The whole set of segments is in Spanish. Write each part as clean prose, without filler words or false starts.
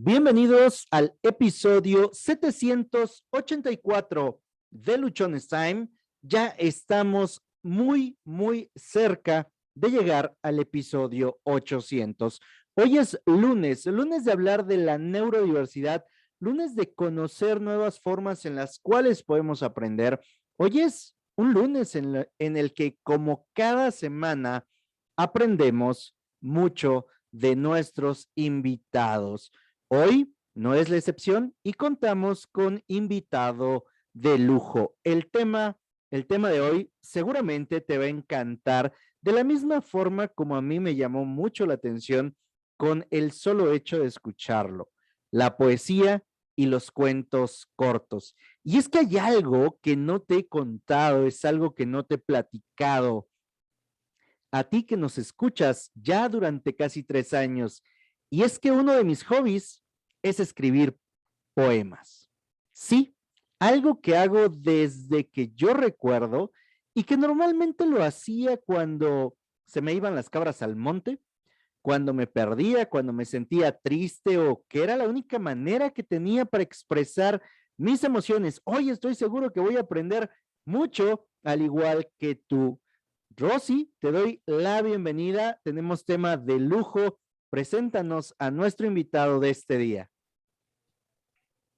Bienvenidos al episodio 784 de Luchones Time. Ya estamos muy cerca de llegar al episodio 800. Hoy es lunes de hablar de la neurodiversidad, lunes de conocer nuevas formas en las cuales podemos aprender. Hoy es un lunes en el que, como cada semana, aprendemos mucho de nuestros invitados. Hoy no es la excepción y contamos con invitado de lujo. El tema de hoy seguramente te va a encantar de la misma forma como a mí me llamó mucho la atención con el solo hecho de escucharlo, la poesía y los cuentos cortos. Y es que hay algo que no te he contado, es algo que no te he platicado. A ti que nos escuchas ya durante casi 3 años, y es que uno de mis hobbies es escribir poemas. Sí, algo que hago desde que yo recuerdo y que normalmente lo hacía cuando se me iban las cabras al monte, cuando me perdía, cuando me sentía triste o que era la única manera que tenía para expresar mis emociones. Hoy estoy seguro que voy a aprender mucho, al igual que tú. Rosy, te doy la bienvenida. Tenemos tema de lujo. Preséntanos a nuestro invitado de este día.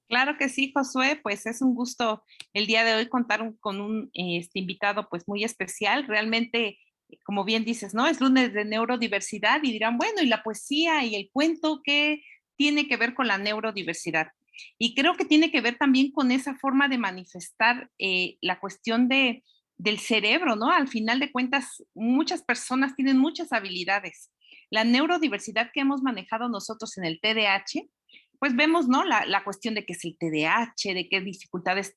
Claro que sí, Josué, pues es un gusto el día de hoy contar con un invitado pues muy especial. Realmente, como bien dices, ¿no? Es lunes de neurodiversidad y dirán, bueno, ¿y la poesía y el cuento qué tiene que ver con la neurodiversidad? Y creo que tiene que ver también con esa forma de manifestar la cuestión del cerebro, ¿no? Al final de cuentas, muchas personas tienen muchas habilidades. La neurodiversidad que hemos manejado nosotros en el TDAH, pues vemos, ¿no? La cuestión de qué es el TDAH, de qué dificultades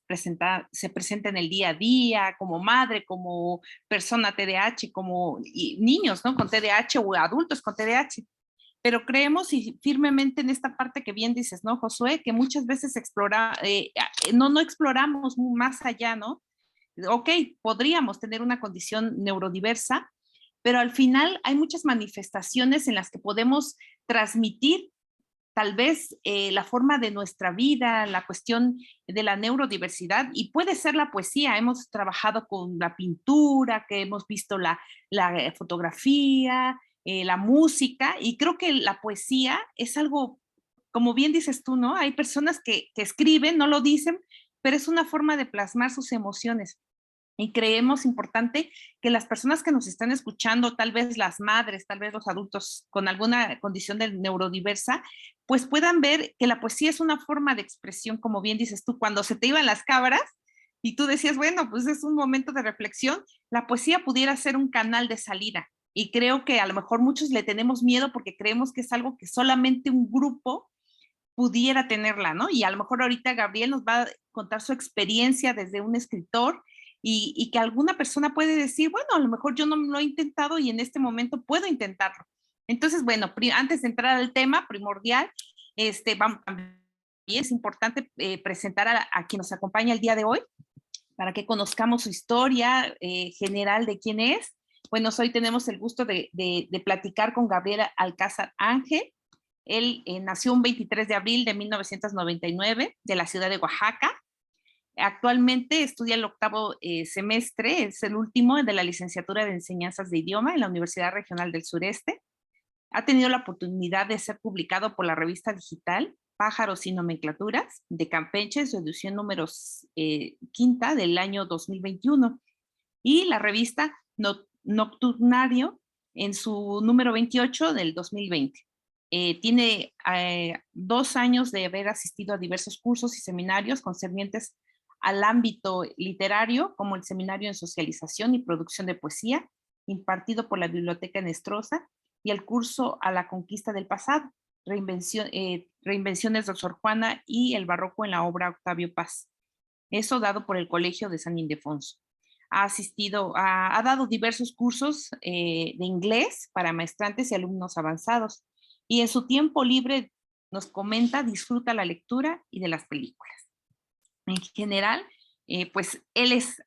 se presentan en el día a día, como madre, como persona TDAH, como niños, ¿no? Con TDAH o adultos con TDAH. Pero creemos y firmemente en esta parte que bien dices, ¿no, Josué? Que muchas veces no exploramos más allá, ¿no? Ok, podríamos tener una condición neurodiversa, pero al final hay muchas manifestaciones en las que podemos transmitir tal vez la forma de nuestra vida, la cuestión de la neurodiversidad, y puede ser la poesía. Hemos trabajado con la pintura, que hemos visto la fotografía, la música, y creo que la poesía es algo, como bien dices tú, ¿no? Hay personas que escriben, no lo dicen, pero es una forma de plasmar sus emociones. Y creemos importante que las personas que nos están escuchando, tal vez las madres, tal vez los adultos con alguna condición de neurodiversa, pues puedan ver que la poesía es una forma de expresión, como bien dices tú, cuando se te iban las cabras y tú decías, bueno, pues es un momento de reflexión, la poesía pudiera ser un canal de salida. Y creo que a lo mejor muchos le tenemos miedo porque creemos que es algo que solamente un grupo pudiera tenerla, ¿no? Y a lo mejor ahorita Gabriel nos va a contar su experiencia desde un escritor y que alguna persona puede decir, bueno, a lo mejor yo no lo he intentado y en este momento puedo intentarlo. Entonces, bueno, antes de entrar al tema primordial, vamos, también es importante presentar a quien nos acompaña el día de hoy para que conozcamos su historia general de quién es. Bueno, hoy tenemos el gusto de platicar con Gabriela Alcázar Ángel. Él nació un 23 de abril de 1999 de la ciudad de Oaxaca. Actualmente estudia el octavo semestre, es el último de la licenciatura de enseñanzas de idioma en la Universidad Regional del Sureste. Ha tenido la oportunidad de ser publicado por la revista digital Pájaros y Nomenclaturas de Campeche, su edición número quinta del año 2021, y la revista Nocturnario en su número 28 del 2020. Tiene 2 años de haber asistido a diversos cursos y seminarios concernientes al ámbito literario, como el Seminario en Socialización y Producción de Poesía, impartido por la Biblioteca Nestrosa, y el curso A la Conquista del Pasado, Reinvenciones de Sor Juana y el Barroco en la obra Octavio Paz. Eso dado por el Colegio de San Ildefonso. Ha dado diversos cursos de inglés para maestrantes y alumnos avanzados. Y en su tiempo libre nos comenta, disfruta la lectura y de las películas. En general, pues él es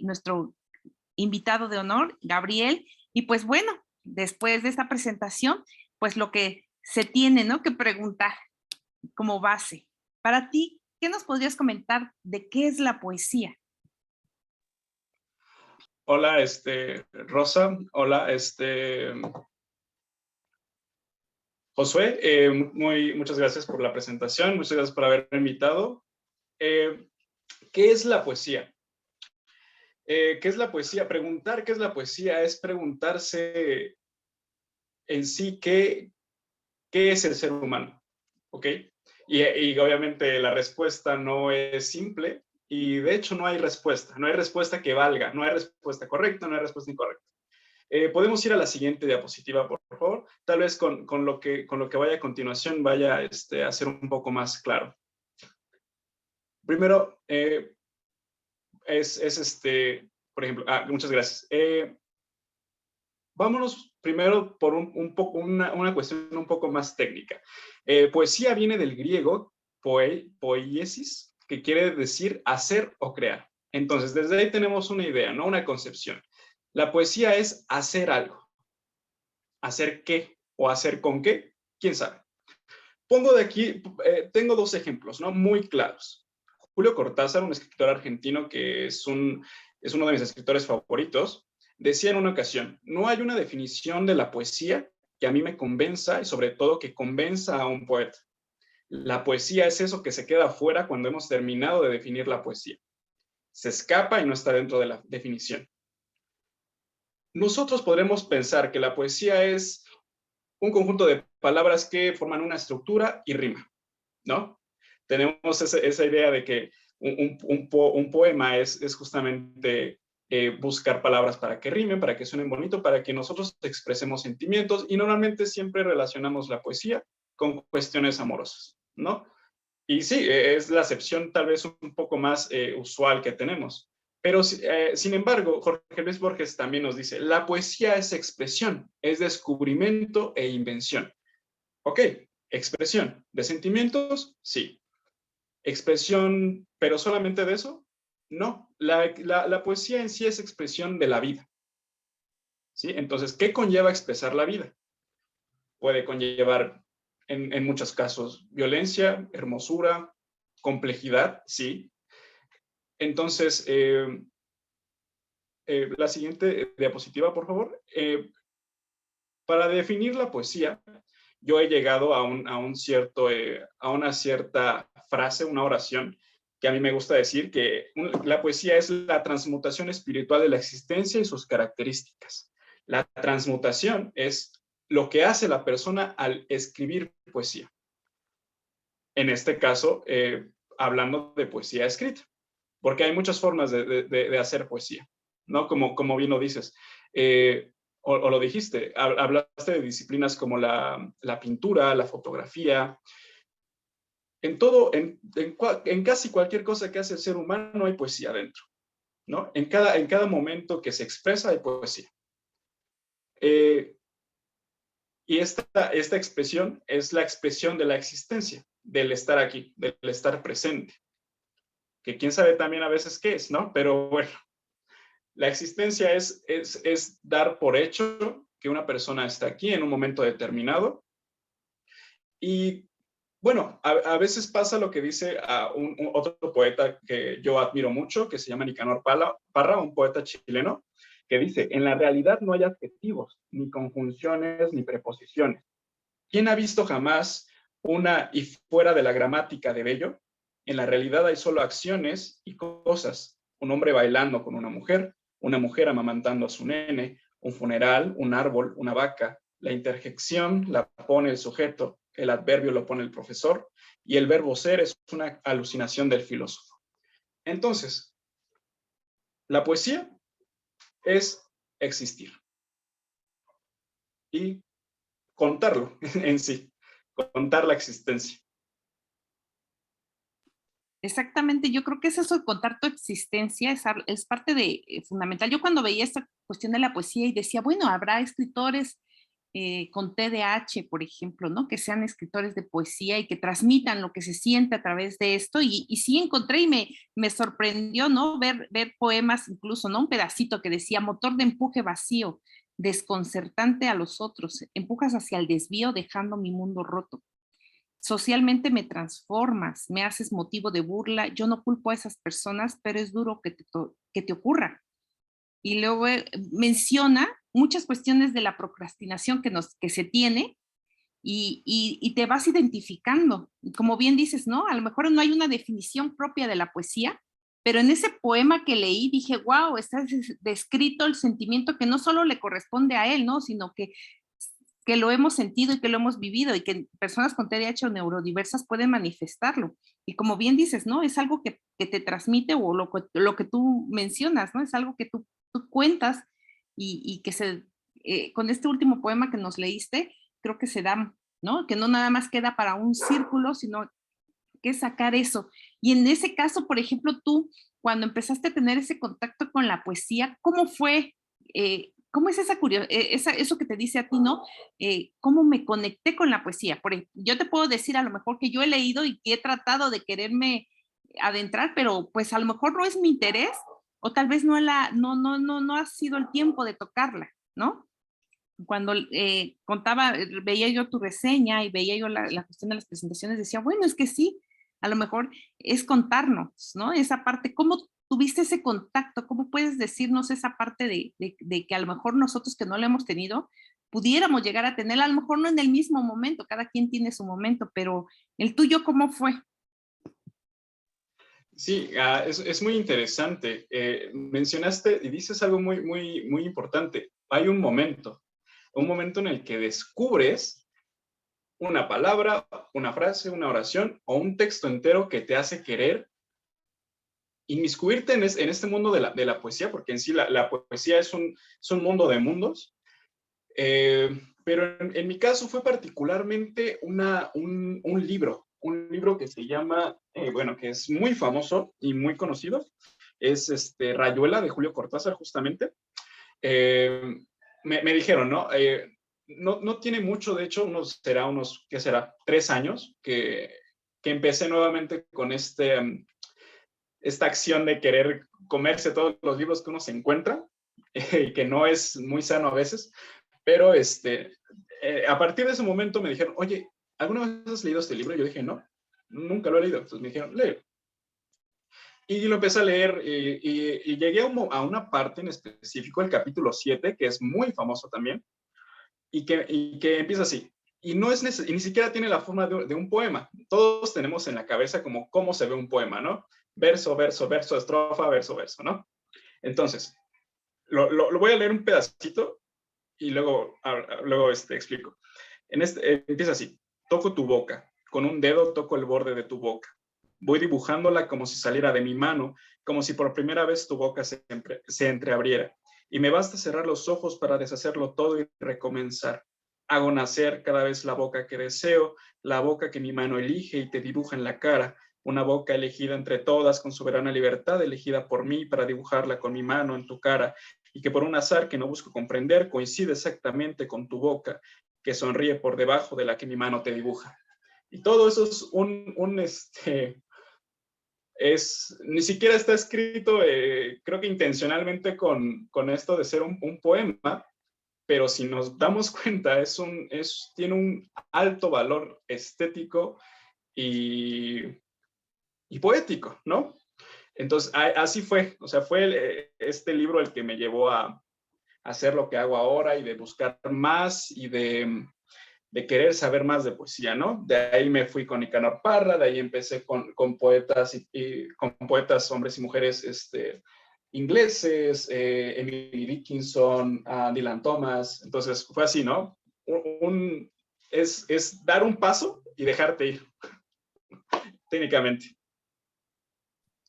nuestro invitado de honor, Gabriel. Y pues bueno, después de esta presentación, pues lo que se tiene, ¿no?, que preguntar. como base. Para ti, ¿qué nos podrías comentar de qué es la poesía? Hola, Rosa. Hola, Josué. Muchas gracias por la presentación. Muchas gracias por haberme invitado. ¿Qué es la poesía? ¿Qué es la poesía? Preguntar qué es la poesía es preguntarse en sí qué es el ser humano, ¿ok? Y obviamente la respuesta no es simple y de hecho no hay respuesta que valga, no hay respuesta correcta, no hay respuesta incorrecta. Podemos ir a la siguiente diapositiva, por favor. Tal vez con lo que vaya a continuación vaya a ser un poco más claro. Primero, por ejemplo, muchas gracias. Vámonos primero por una cuestión un poco más técnica. Poesía viene del griego poiesis, que quiere decir hacer o crear. Entonces, desde ahí tenemos una idea, ¿no? Una concepción. La poesía es hacer algo. ¿Hacer qué? ¿O hacer con qué? ¿Quién sabe? Pongo de aquí, tengo dos ejemplos, ¿no? Muy claros. Julio Cortázar, un escritor argentino que es uno de mis escritores favoritos, decía en una ocasión, no hay una definición de la poesía que a mí me convenza y sobre todo que convenza a un poeta. La poesía es eso que se queda afuera cuando hemos terminado de definir la poesía. Se escapa y no está dentro de la definición. Nosotros podremos pensar que la poesía es un conjunto de palabras que forman una estructura y rima, ¿no? Tenemos esa idea de que un poema es justamente buscar palabras para que rimen, para que suenen bonito, para que nosotros expresemos sentimientos y normalmente siempre relacionamos la poesía con cuestiones amorosas, ¿no? Y sí, es la acepción tal vez un poco más usual que tenemos. Pero, sin embargo, Jorge Luis Borges también nos dice, la poesía es expresión, es descubrimiento e invención. Ok, expresión de sentimientos, sí. Expresión, pero solamente de eso, no. La poesía en sí es expresión de la vida. ¿Sí? Entonces, ¿qué conlleva expresar la vida? Puede conllevar, en muchos casos, violencia, hermosura, complejidad, sí. Entonces, la siguiente diapositiva, por favor. Para definir la poesía, yo he llegado a una cierta frase, una oración, que a mí me gusta decir que la poesía es la transmutación espiritual de la existencia y sus características. La transmutación es lo que hace la persona al escribir poesía. En este caso, hablando de poesía escrita, porque hay muchas formas de hacer poesía, ¿no? Como bien lo dices. O lo dijiste, hablaste de disciplinas como la pintura, la fotografía. En casi cualquier cosa que hace el ser humano hay poesía dentro, ¿no? En cada momento que se expresa hay poesía. Y esta expresión es la expresión de la existencia, del estar aquí, del estar presente. Que quién sabe también a veces qué es, ¿no? Pero bueno, la existencia es dar por hecho que una persona está aquí en un momento determinado. Y bueno, a veces pasa lo que dice otro poeta que yo admiro mucho, que se llama Nicanor Parra, un poeta chileno, que dice, en la realidad no hay adjetivos, ni conjunciones, ni preposiciones. ¿Quién ha visto jamás una y fuera de la gramática de Bello? En la realidad hay solo acciones y cosas. Un hombre bailando con una mujer amamantando a su nene, un funeral, un árbol, una vaca. La interjección la pone el sujeto, el adverbio lo pone el profesor y el verbo ser es una alucinación del filósofo. Entonces, la poesía es existir y contarlo en sí, contar la existencia. Exactamente, yo creo que es eso de contar tu existencia, es parte de fundamental. Yo cuando veía esta cuestión de la poesía y decía, bueno, habrá escritores con TDAH, por ejemplo, ¿no? Que sean escritores de poesía y que transmitan lo que se siente a través de esto. Y sí encontré y me sorprendió, ¿no? Ver poemas incluso, ¿no? Un pedacito que decía, motor de empuje vacío, desconcertante a los otros, empujas hacia el desvío dejando mi mundo roto. socialmente me transformas, me haces motivo de burla. Yo no culpo a esas personas, pero es duro que te ocurra. Y luego menciona muchas cuestiones de la procrastinación que se tiene y te vas identificando. Como bien dices, ¿no? A lo mejor no hay una definición propia de la poesía, pero en ese poema que leí dije, wow, está descrito el sentimiento que no solo le corresponde a él, ¿no? Sino que lo hemos sentido y que lo hemos vivido y que personas con TDAH o neurodiversas pueden manifestarlo. Y como bien dices, ¿no? Es algo que te transmite o lo que tú mencionas, ¿no? Es algo que tú cuentas y que con este último poema que nos leíste, creo que se da, ¿no? Que no nada más queda para un círculo, sino que sacar eso. Y en ese caso, por ejemplo, tú, cuando empezaste a tener ese contacto con la poesía, ¿cómo fue? ¿Cómo es esa curiosidad, eso que te dice a ti, ¿no? ¿Cómo me conecté con la poesía? Yo te puedo decir a lo mejor que yo he leído y que he tratado de quererme adentrar, pero pues a lo mejor no es mi interés o tal vez no ha sido el tiempo de tocarla, ¿no? Cuando veía yo tu reseña y veía yo la cuestión de las presentaciones, decía, bueno, es que sí, a lo mejor es contarnos, ¿no? Esa parte, ¿cómo tuviste ese contacto? ¿Cómo puedes decirnos esa parte de que a lo mejor nosotros que no la hemos tenido, pudiéramos llegar a tener, a lo mejor no en el mismo momento, cada quien tiene su momento, pero el tuyo, ¿cómo fue? Sí, es muy interesante. Mencionaste y dices algo muy importante. Hay un momento en el que descubres una palabra, una frase, una oración o un texto entero que te hace querer inmiscuirte en este mundo de la poesía, porque en sí la poesía es un mundo de mundos. Pero en mi caso fue particularmente un libro que se llama, bueno, que es muy famoso y muy conocido, es Rayuela de Julio Cortázar, justamente. Me dijeron, ¿no? No tiene mucho, de hecho, ¿qué será? 3 años que empecé nuevamente con esta acción de querer comerse todos los libros que uno se encuentra, y que no es muy sano a veces, pero a partir de ese momento me dijeron, oye, ¿alguna vez has leído este libro? Y yo dije, no, nunca lo he leído. Entonces me dijeron, léelo. Y lo empecé a leer y llegué a una parte en específico, el capítulo 7, que es muy famoso también, y que empieza así. Y ni siquiera tiene la forma de un poema. Todos tenemos en la cabeza como cómo se ve un poema, ¿no? Verso, verso, verso, estrofa, verso, verso, ¿no? Entonces, lo voy a leer un pedacito y luego explico. Empieza así. Toco tu boca. Con un dedo toco el borde de tu boca. Voy dibujándola como si saliera de mi mano, como si por primera vez tu boca se entreabriera. Y me basta cerrar los ojos para deshacerlo todo y recomenzar. Hago nacer cada vez la boca que deseo, la boca que mi mano elige y te dibuja en la cara, una boca elegida entre todas con soberana libertad, elegida por mí para dibujarla con mi mano en tu cara, y que por un azar que no busco comprender coincide exactamente con tu boca, que sonríe por debajo de la que mi mano te dibuja. Y todo eso es ni siquiera está escrito, creo que intencionalmente con esto de ser un poema, pero si nos damos cuenta, tiene un alto valor estético y poético, ¿no? Entonces, así fue, o sea, fue este libro el que me llevó a hacer lo que hago ahora y de buscar más y de querer saber más de poesía, ¿no? De ahí me fui con Nicanor Parra, de ahí empecé con poetas con poetas hombres y mujeres ingleses, Emily Dickinson, Dylan Thomas. Entonces fue así, ¿no? Es dar un paso y dejarte ir, técnicamente.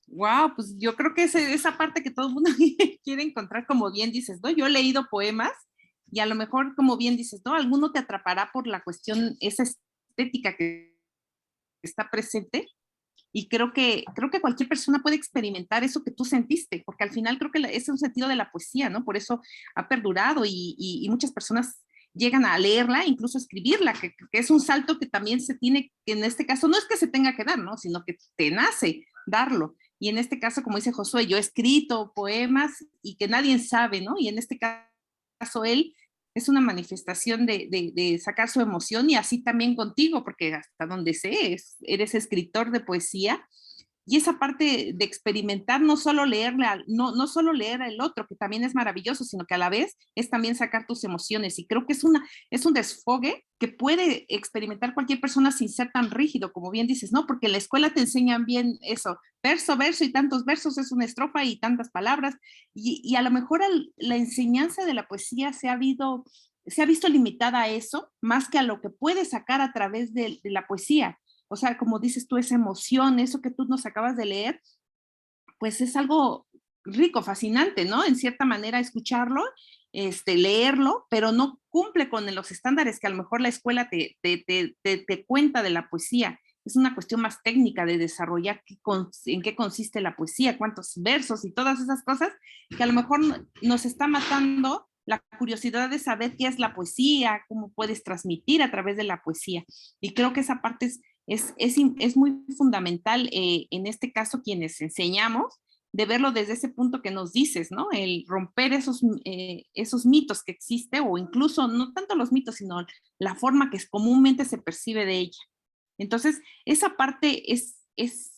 Wow, pues yo creo que esa parte que todo el mundo quiere encontrar, como bien dices, ¿no? Yo he leído poemas y a lo mejor, como bien dices, ¿no? Alguno te atrapará por la cuestión, esa estética que está presente y creo que cualquier persona puede experimentar eso que tú sentiste, porque al final creo que ese es un sentido de la poesía, ¿no? Por eso ha perdurado y muchas personas llegan a leerla, incluso a escribirla, que es un salto que también se tiene, que en este caso no es que se tenga que dar, ¿no? Sino que te nace darlo. Y en este caso, como dice Josué, yo he escrito poemas y que nadie sabe, ¿no? Y en este caso él es una manifestación de sacar su emoción, y así también contigo, porque hasta donde sé, eres escritor de poesía. Y esa parte de experimentar, no solo no solo leer al otro, que también es maravilloso, sino que a la vez es también sacar tus emociones. Y creo que es un desfogue que puede experimentar cualquier persona sin ser tan rígido, como bien dices, ¿no? Porque en la escuela te enseñan bien eso, verso, verso y tantos versos, es una estrofa y tantas palabras. Y a lo mejor la enseñanza de la poesía se ha visto limitada a eso, más que a lo que puedes sacar a través de la poesía. O sea, como dices tú, esa emoción, eso que tú nos acabas de leer, pues es algo rico, fascinante, ¿no? En cierta manera escucharlo, leerlo, pero no cumple con los estándares que a lo mejor la escuela te cuenta de la poesía. Es una cuestión más técnica de desarrollar en qué consiste la poesía, cuántos versos y todas esas cosas que a lo mejor nos está matando la curiosidad de saber qué es la poesía, cómo puedes transmitir a través de la poesía. Y creo que esa parte es muy fundamental, en este caso quienes enseñamos, de verlo desde ese punto que nos dices, ¿no? El romper esos mitos que existe, o incluso no tanto los mitos, sino la forma que comúnmente se percibe de ella. Entonces, esa parte es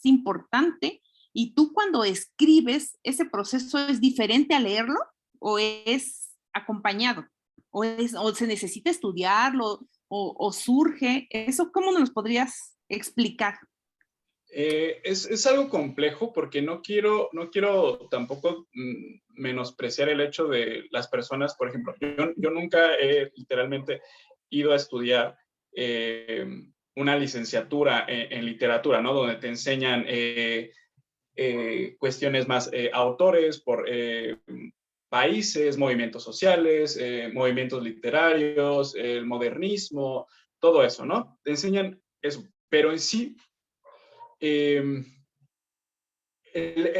importante. Y tú, cuando escribes, ¿ese proceso es diferente a leerlo o es acompañado? ¿O se necesita estudiarlo o surge? ¿Eso cómo nos podrías explicar? Es algo complejo porque no quiero tampoco menospreciar el hecho de las personas. Por ejemplo, yo nunca he literalmente ido a estudiar una licenciatura en literatura, ¿no? Donde te enseñan cuestiones más autores por países, movimientos sociales, movimientos literarios, el modernismo, todo eso, ¿no? Te enseñan eso, pero en sí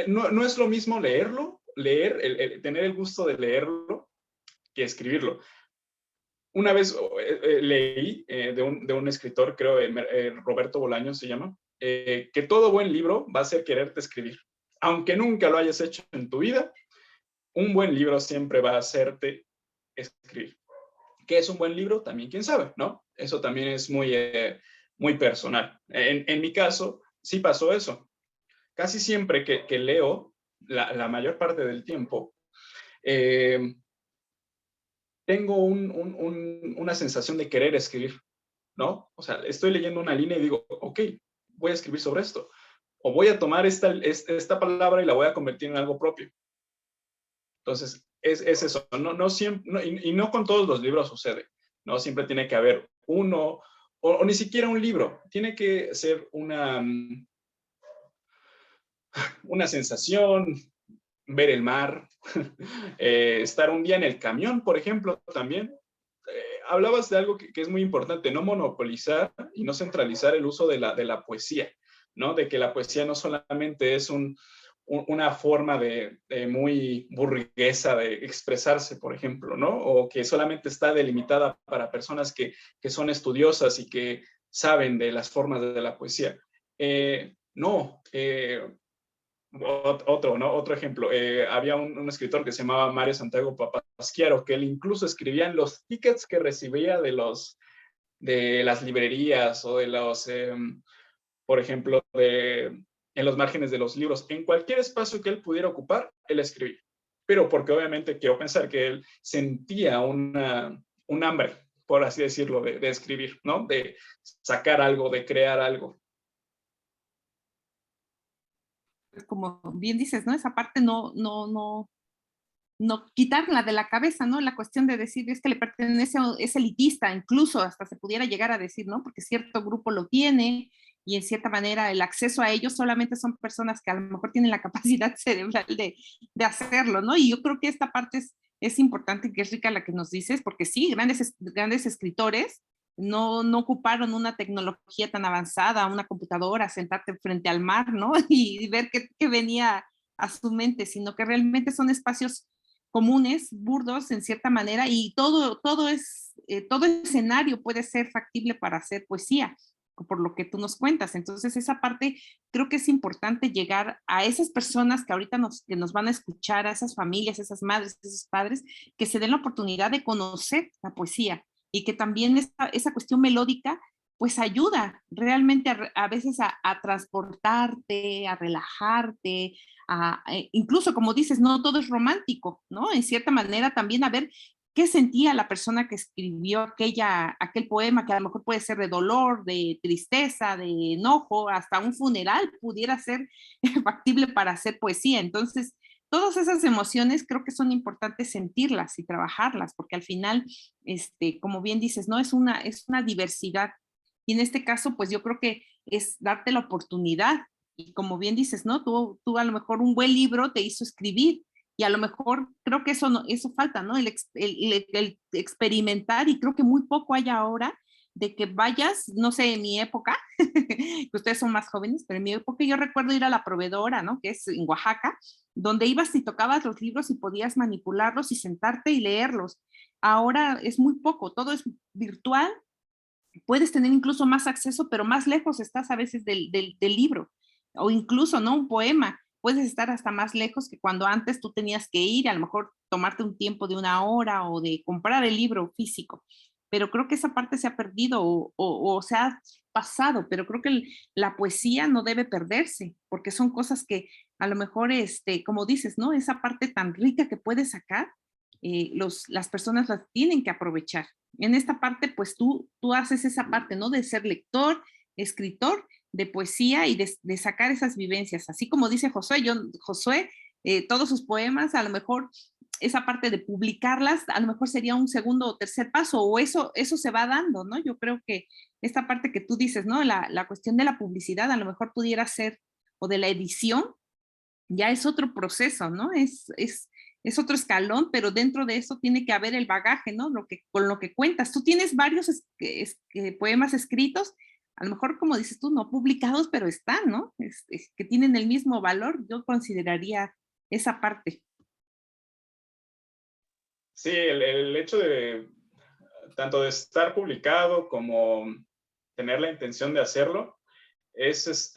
no es lo mismo tener el gusto de leerlo, que escribirlo. Una vez leí de un escritor, creo, Roberto Bolaños se llama, que todo buen libro va a ser quererte escribir. Aunque nunca lo hayas hecho en tu vida, un buen libro siempre va a hacerte escribir. ¿Qué es un buen libro? También quién sabe, ¿no? Eso también es muy personal. En mi caso, sí pasó eso. Casi siempre que leo, la mayor parte del tiempo, tengo una sensación de querer escribir, ¿no? O sea, estoy leyendo una línea y digo, ok, voy a escribir sobre esto. O voy a tomar esta palabra y la voy a convertir en algo propio. Entonces, es eso. No siempre, y no con todos los libros sucede, ¿no? Siempre tiene que haber uno, o ni siquiera un libro. Tiene que ser una sensación, ver el mar, estar un día en el camión, por ejemplo, también. Hablabas de algo que es muy importante, no monopolizar y no centralizar el uso de la poesía, ¿no? De que la poesía no solamente es una forma de muy burguesa de expresarse, por ejemplo, ¿no? O que solamente está delimitada para personas que son estudiosas y que saben de las formas de la poesía. No, otro ejemplo, había un escritor que se llamaba Mario Santiago Papasquiaro, que él incluso escribía en los tickets que recibía de las librerías o de por ejemplo, en los márgenes de los libros, en cualquier espacio que él pudiera ocupar, él escribía. Pero porque obviamente quiero pensar que él sentía un hambre, por así decirlo, de escribir, ¿no? De sacar algo, de crear algo. Como bien dices, ¿no? Esa parte no quitarla de la cabeza, ¿no? La cuestión de decir, es que le pertenece, es elitista, incluso hasta se pudiera llegar a decir, ¿no? Porque cierto grupo lo tiene, y en cierta manera el acceso a ellos solamente son personas que a lo mejor tienen la capacidad cerebral de hacerlo, ¿no? Y yo creo que esta parte es importante, que es rica la que nos dices, porque sí, grandes escritores no ocuparon una tecnología tan avanzada, una computadora, sentarte frente al mar, ¿no? Y ver qué venía a su mente, sino que realmente son espacios comunes, burdos en cierta manera, y todo escenario puede ser factible para hacer poesía. por lo que tú nos cuentas. Entonces, esa parte creo que es importante llegar a esas personas que ahorita que nos van a escuchar, a esas familias, esas madres, esos padres, que se den la oportunidad de conocer la poesía y que también esa cuestión melódica pues ayuda realmente a veces a transportarte, a relajarte, incluso como dices, no todo es romántico, ¿no? En cierta manera también a ver qué sentía la persona que escribió aquel poema, que a lo mejor puede ser de dolor, de tristeza, de enojo, hasta un funeral pudiera ser factible para hacer poesía. Entonces, todas esas emociones creo que son importantes sentirlas y trabajarlas, porque al final, como bien dices, ¿no? Es una diversidad. Y en este caso, pues yo creo que es darte la oportunidad. Y como bien dices, ¿no? Tú a lo mejor un buen libro te hizo escribir y a lo mejor creo que eso, no, eso falta, ¿no? El experimentar y creo que muy poco hay ahora de que vayas, no sé, en mi época, que ustedes son más jóvenes, pero en mi época yo recuerdo ir a la proveedora, ¿no? Que es en Oaxaca, donde ibas y tocabas los libros y podías manipularlos y sentarte y leerlos. Ahora es muy poco, todo es virtual, puedes tener incluso más acceso, pero más lejos estás a veces del libro, o incluso, ¿no? Un poema, puedes estar hasta más lejos que cuando antes tú tenías que ir, a lo mejor tomarte un tiempo de una hora o de comprar el libro físico, pero creo que esa parte se ha perdido o se ha pasado, pero creo que la poesía no debe perderse, porque son cosas que a lo mejor, como dices, ¿no? Esa parte tan rica que puedes sacar, las personas las tienen que aprovechar. En esta parte, pues tú haces esa parte, ¿no? De ser lector, escritor de poesía y de sacar esas vivencias. Así como dice Josué, Josué, todos sus poemas, a lo mejor esa parte de publicarlas, a lo mejor sería un segundo o tercer paso, o eso se va dando, ¿no? Yo creo que esta parte que tú dices, ¿no? La cuestión de la publicidad, a lo mejor pudiera ser, o de la edición, ya es otro proceso, ¿no? Es otro escalón, pero dentro de eso tiene que haber el bagaje, ¿no? Con lo que cuentas. Tú tienes varios poemas escritos, a lo mejor, como dices tú, no publicados, pero están, ¿no? Que tienen el mismo valor, yo consideraría esa parte. Sí, el hecho de tanto de estar publicado como tener la intención de hacerlo, es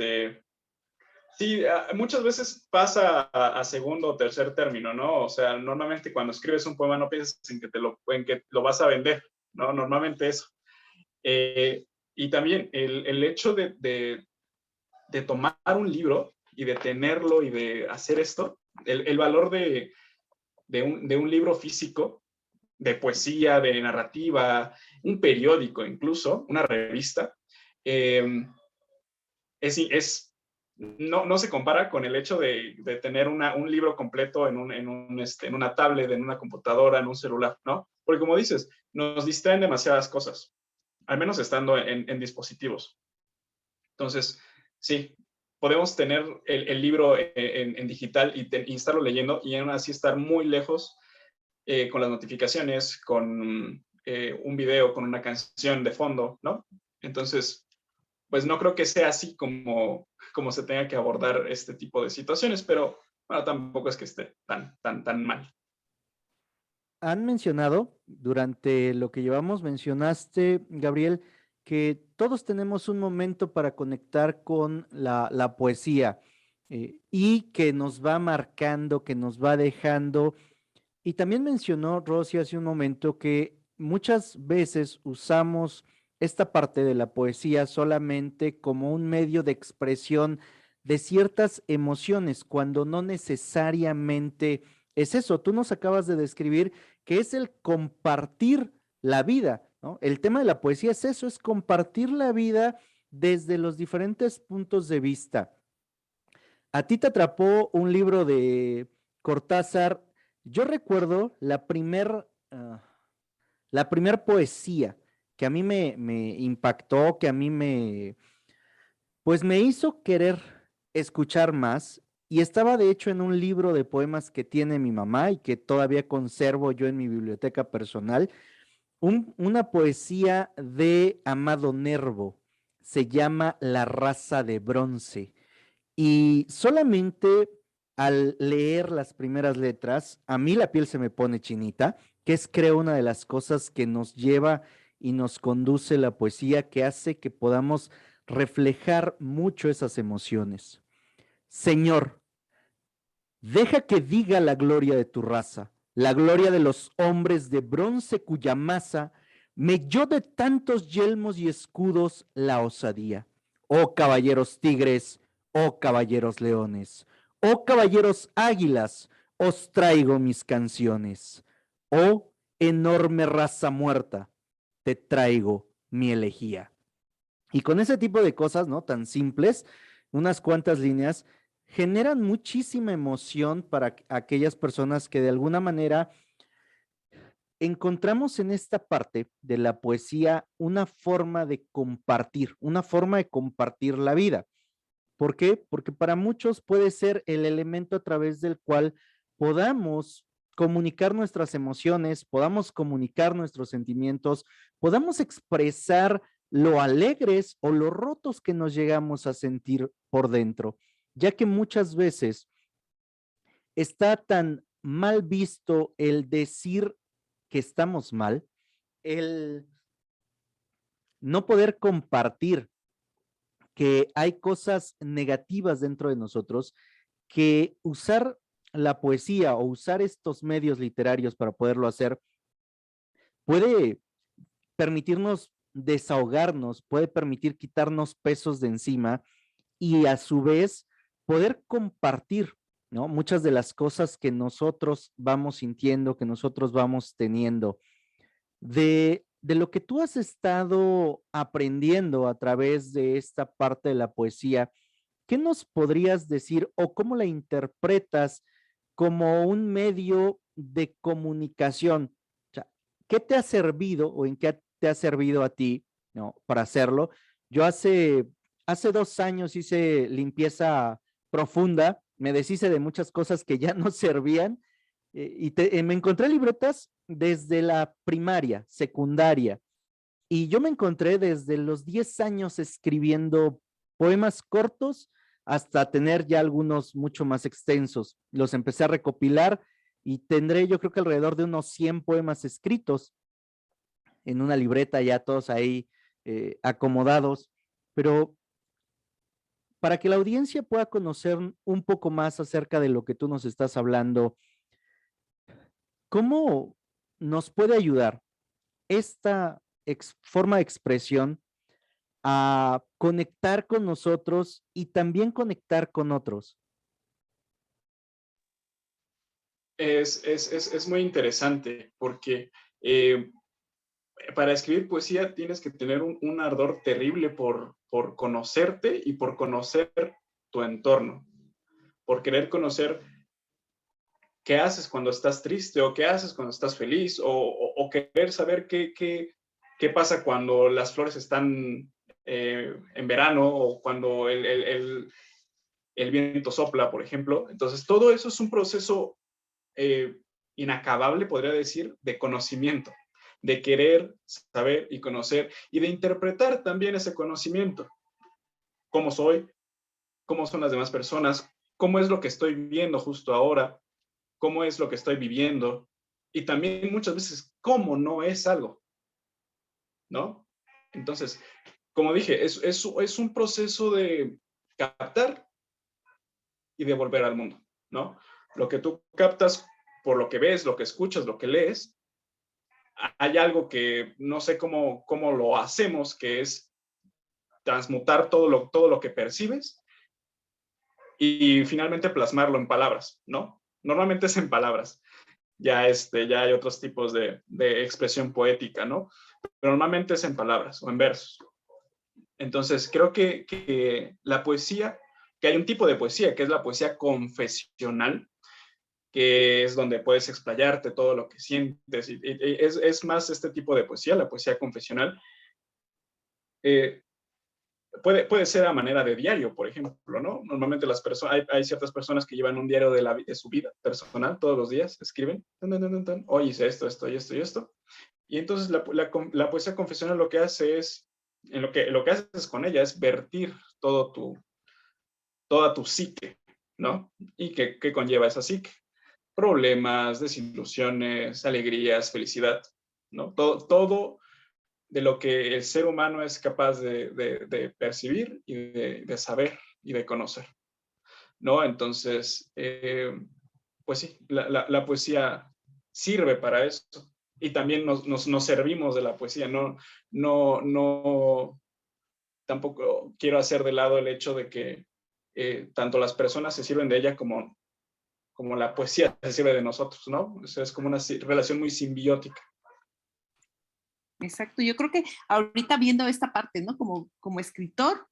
sí, muchas veces pasa a segundo o tercer término, ¿no? O sea, normalmente cuando escribes un poema no piensas en que lo vas a vender, ¿no? Normalmente eso. Y también el hecho de tomar un libro y de tenerlo y de hacer esto, el valor de un libro físico, de poesía, de narrativa, un periódico incluso, una revista, no se compara con el hecho de tener un libro completo en una tablet, en una computadora, en un celular, ¿no? Porque como dices, nos distraen demasiadas cosas, al menos estando en dispositivos. Entonces, sí, podemos tener el libro en digital y estarlo leyendo y aún así estar muy lejos con las notificaciones, con un video, con una canción de fondo, ¿no? Entonces, pues no creo que sea así como se tenga que abordar este tipo de situaciones, pero bueno, tampoco es que esté tan mal. Han mencionado, durante lo que llevamos, mencionaste, Gabriel, que todos tenemos un momento para conectar con la poesía y que nos va marcando, que nos va dejando. Y también mencionó Rosy hace un momento que muchas veces usamos esta parte de la poesía solamente como un medio de expresión de ciertas emociones, cuando no necesariamente es eso. Tú nos acabas de describir que es el compartir la vida, ¿no? El tema de la poesía es eso, es compartir la vida desde los diferentes puntos de vista. A ti te atrapó un libro de Cortázar. Yo recuerdo la primer poesía que a mí me impactó, que a mí pues me hizo querer escuchar más. Y estaba de hecho en un libro de poemas que tiene mi mamá y que todavía conservo yo en mi biblioteca personal. Una poesía de Amado Nervo. Se llama La raza de bronce. Y solamente al leer las primeras letras, a mí la piel se me pone chinita, que es creo una de las cosas que nos lleva y nos conduce la poesía que hace que podamos reflejar mucho esas emociones. Señor, deja que diga la gloria de tu raza, la gloria de los hombres de bronce cuya masa melló de tantos yelmos y escudos la osadía. Oh caballeros tigres, oh caballeros leones, oh caballeros águilas, os traigo mis canciones. Oh enorme raza muerta, te traigo mi elegía. Y con ese tipo de cosas, ¿no? Tan simples, unas cuantas líneas generan muchísima emoción para aquellas personas que de alguna manera encontramos en esta parte de la poesía una forma de compartir la vida. ¿Por qué? Porque para muchos puede ser el elemento a través del cual podamos comunicar nuestras emociones, podamos comunicar nuestros sentimientos, podamos expresar lo alegres o lo rotos que nos llegamos a sentir por dentro, ya que muchas veces está tan mal visto el decir que estamos mal, el no poder compartir que hay cosas negativas dentro de nosotros, que usar la poesía o usar estos medios literarios para poderlo hacer puede permitirnos desahogarnos, puede permitir quitarnos pesos de encima y a su vez poder compartir, ¿no? Muchas de las cosas que nosotros vamos sintiendo, que nosotros vamos teniendo. De lo que tú has estado aprendiendo a través de esta parte de la poesía, ¿qué nos podrías decir o cómo la interpretas como un medio de comunicación? O sea, ¿qué te ha servido o en qué te ha servido a ti, ¿no? Para hacerlo. Yo hace 2 años hice limpieza profunda, me deshice de muchas cosas que ya no servían me encontré libretas desde la primaria, secundaria, y yo me encontré desde los 10 años escribiendo poemas cortos hasta tener ya algunos mucho más extensos. Los empecé a recopilar y tendré yo creo que alrededor de unos 100 poemas escritos en una libreta ya todos ahí acomodados, pero para que la audiencia pueda conocer un poco más acerca de lo que tú nos estás hablando, ¿cómo nos puede ayudar esta forma de expresión a conectar con nosotros y también conectar con otros? Es muy interesante porque para escribir poesía tienes que tener un ardor terrible por conocerte y por conocer tu entorno, por querer conocer qué haces cuando estás triste o qué haces cuando estás feliz o querer saber qué pasa cuando las flores están en verano o cuando el viento sopla, por ejemplo. Entonces, todo eso es un proceso inacabable, podría decir, de conocimiento, de querer saber y conocer y de interpretar también ese conocimiento. ¿Cómo soy? ¿Cómo son las demás personas? ¿Cómo es lo que estoy viendo justo ahora? ¿Cómo es lo que estoy viviendo? Y también muchas veces, ¿cómo no es algo? ¿No? Entonces, como dije, es un proceso de captar y devolver al mundo, ¿no? Lo que tú captas por lo que ves, lo que escuchas, lo que lees, hay algo que no sé cómo lo hacemos, que es transmutar todo lo que percibes y finalmente plasmarlo en palabras, ¿no? Normalmente es en palabras. Ya hay otros tipos de expresión poética, ¿no? Pero normalmente es en palabras o en versos. Entonces, creo que la poesía, que hay un tipo de poesía, que es la poesía confesional, que es donde puedes explayarte todo lo que sientes. Y es más este tipo de poesía, la poesía confesional. Puede ser a manera de diario, por ejemplo, ¿no? Normalmente hay ciertas personas que llevan un diario de su vida personal, todos los días escriben, hoy hice esto, esto y esto y esto. Y entonces la poesía confesional lo que hace es, lo que haces con ella es vertir toda tu psique, ¿no? ¿Y qué conlleva esa psique? Problemas, desilusiones, alegrías, felicidad, ¿no? Todo de lo que el ser humano es capaz de percibir y de saber y de conocer, ¿no? Entonces, pues sí, la poesía sirve para eso. Y también nos servimos de la poesía. No, tampoco quiero hacer de lado el hecho de que tanto las personas se sirven de ella como la poesía se sirve de nosotros, ¿no? O sea, es como una relación muy simbiótica. Exacto, yo creo que ahorita viendo esta parte, ¿no? Como escritor,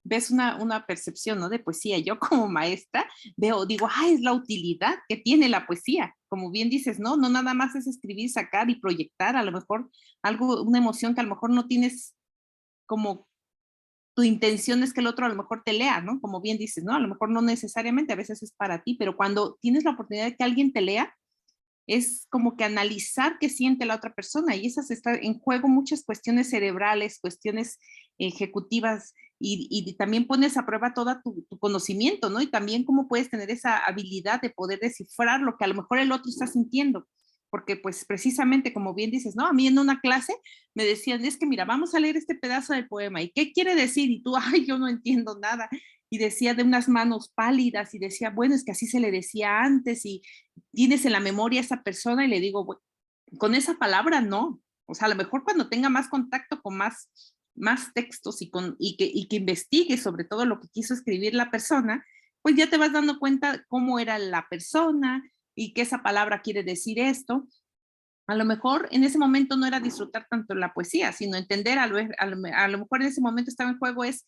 ves una percepción, ¿no? De poesía. Yo como maestra digo, es la utilidad que tiene la poesía. Como bien dices, no nada más es escribir, sacar y proyectar, a lo mejor una emoción que a lo mejor no tienes como tu intención es que el otro a lo mejor te lea, ¿no? Como bien dices, ¿no? A lo mejor no necesariamente, a veces es para ti, pero cuando tienes la oportunidad de que alguien te lea, es como que analizar qué siente la otra persona y esas están en juego muchas cuestiones cerebrales, cuestiones ejecutivas y también pones a prueba todo tu conocimiento, ¿no? Y también cómo puedes tener esa habilidad de poder descifrar lo que a lo mejor el otro está sintiendo. Porque pues precisamente como bien dices, ¿no? A mí en una clase me decían, es que mira, vamos a leer este pedazo del poema y ¿qué quiere decir? Y tú, yo no entiendo nada. Y decía de unas manos pálidas y decía, bueno, es que así se le decía antes y tienes en la memoria a esa persona y le digo, bueno, con esa palabra no. O sea, a lo mejor cuando tenga más contacto con más textos y que investigue sobre todo lo que quiso escribir la persona, pues ya te vas dando cuenta cómo era la persona y que esa palabra quiere decir esto. A lo mejor en ese momento no era disfrutar tanto la poesía, sino entender, a lo mejor en ese momento estaba en juego es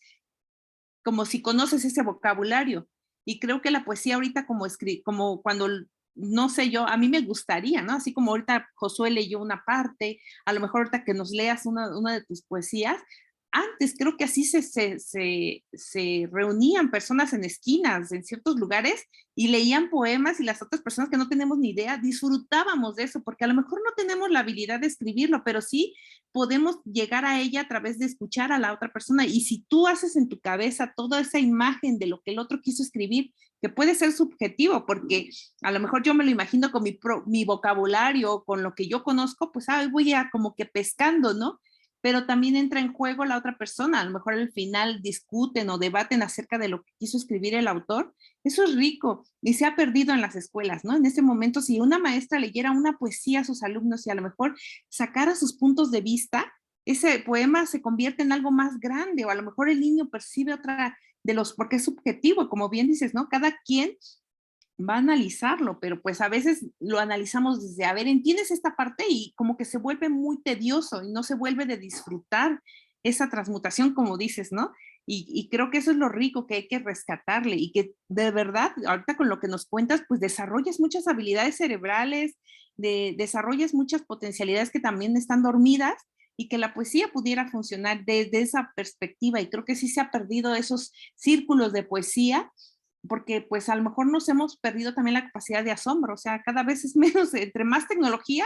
como si conoces ese vocabulario. Y creo que la poesía ahorita como cuando, no sé yo, a mí me gustaría, ¿no? Así como ahorita Josué leyó una parte, a lo mejor ahorita que nos leas una de tus poesías, antes creo que así se reunían personas en esquinas, en ciertos lugares, y leían poemas y las otras personas que no tenemos ni idea disfrutábamos de eso, porque a lo mejor no tenemos la habilidad de escribirlo, pero sí podemos llegar a ella a través de escuchar a la otra persona. Y si tú haces en tu cabeza toda esa imagen de lo que el otro quiso escribir, que puede ser subjetivo, porque a lo mejor yo me lo imagino con mi vocabulario, con lo que yo conozco, pues voy a como que pescando, ¿no? Pero también entra en juego la otra persona. A lo mejor al final discuten o debaten acerca de lo que quiso escribir el autor. Eso es rico y se ha perdido en las escuelas, ¿no? En ese momento, si una maestra leyera una poesía a sus alumnos y a lo mejor sacara sus puntos de vista, ese poema se convierte en algo más grande o a lo mejor el niño percibe otra porque es subjetivo, como bien dices, ¿no? Cada quien va a analizarlo, pero pues a veces lo analizamos desde, a ver, entiendes esta parte y como que se vuelve muy tedioso y no se vuelve de disfrutar esa transmutación, como dices, ¿no? Y creo que eso es lo rico que hay que rescatarle y que de verdad, ahorita con lo que nos cuentas, pues desarrollas muchas habilidades cerebrales, desarrollas muchas potencialidades que también están dormidas y que la poesía pudiera funcionar desde esa perspectiva. Y creo que sí se ha perdido esos círculos de poesía porque pues a lo mejor nos hemos perdido también la capacidad de asombro, o sea, cada vez es menos, entre más tecnología,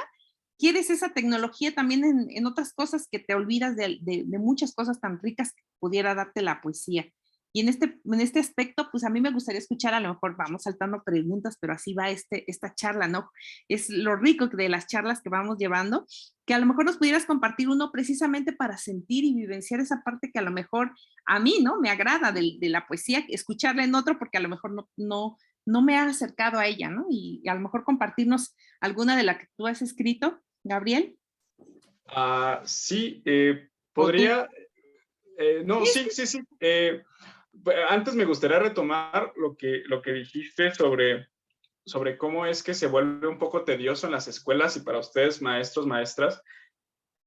quieres esa tecnología también en otras cosas que te olvidas de muchas cosas tan ricas que pudiera darte la poesía. Y en este aspecto, pues a mí me gustaría escuchar, a lo mejor vamos saltando preguntas, pero así va esta charla, ¿no? Es lo rico de las charlas que vamos llevando, que a lo mejor nos pudieras compartir uno precisamente para sentir y vivenciar esa parte que a lo mejor a mí, ¿no? Me agrada de la poesía, escucharla en otro porque a lo mejor no me ha acercado a ella, ¿no? Y a lo mejor compartirnos alguna de la que tú has escrito, Gabriel. Sí, O tú. podría. No, sí. Antes me gustaría retomar lo que dijiste sobre cómo es que se vuelve un poco tedioso en las escuelas y para ustedes, maestros, maestras,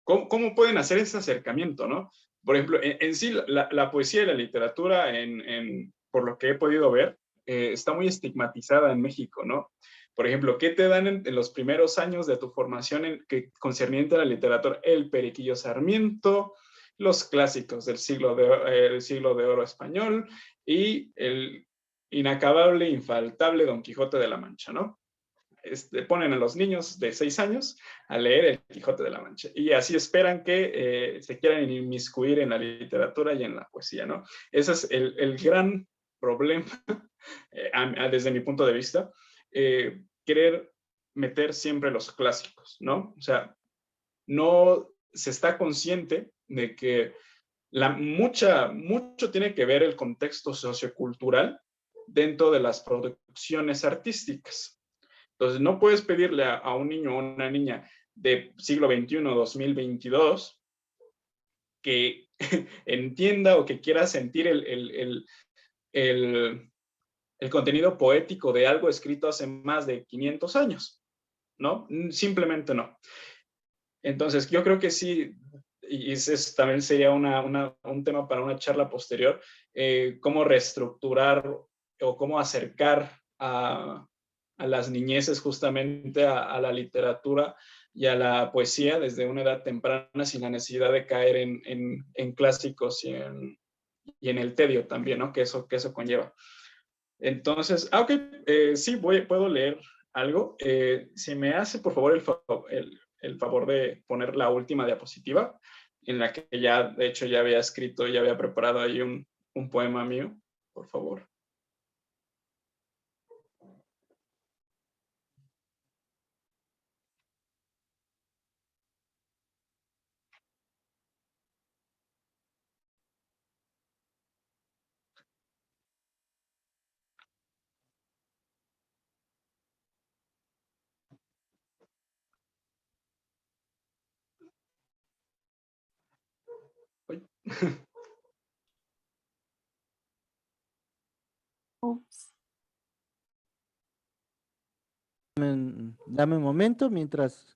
cómo pueden hacer ese acercamiento, ¿no? Por ejemplo, en sí, la poesía y la literatura, por lo que he podido ver, está muy estigmatizada en México, ¿no? Por ejemplo, ¿qué te dan en los primeros años de tu formación concerniente a la literatura? El Periquillo Sarmiento, los clásicos del siglo de oro español y el inacabable, infaltable Don Quijote de la Mancha, ¿no? Ponen a los niños de 6 años a leer El Quijote de la Mancha y así esperan que se quieran inmiscuir en la literatura y en la poesía, ¿no? Ese es el gran problema desde mi punto de vista, querer meter siempre los clásicos, ¿no? O sea, no se está consciente de que mucho tiene que ver el contexto sociocultural dentro de las producciones artísticas. Entonces, no puedes pedirle a un niño o una niña de siglo XXI, 2022, que entienda o que quiera sentir el contenido poético de algo escrito hace más de 500 años, ¿no? Simplemente no. Entonces, yo creo que sí, y eso también sería un tema para una charla posterior, cómo reestructurar o cómo acercar a las niñeces justamente a la literatura y a la poesía desde una edad temprana sin la necesidad de caer en clásicos y en el tedio también, ¿no? Que eso conlleva. Entonces, ok, sí, puedo leer algo. Si me hace, por favor, el favor de poner la última diapositiva, en la que ya, de hecho, ya había escrito, ya había preparado ahí un poema mío, por favor. Ups. Dame un momento mientras...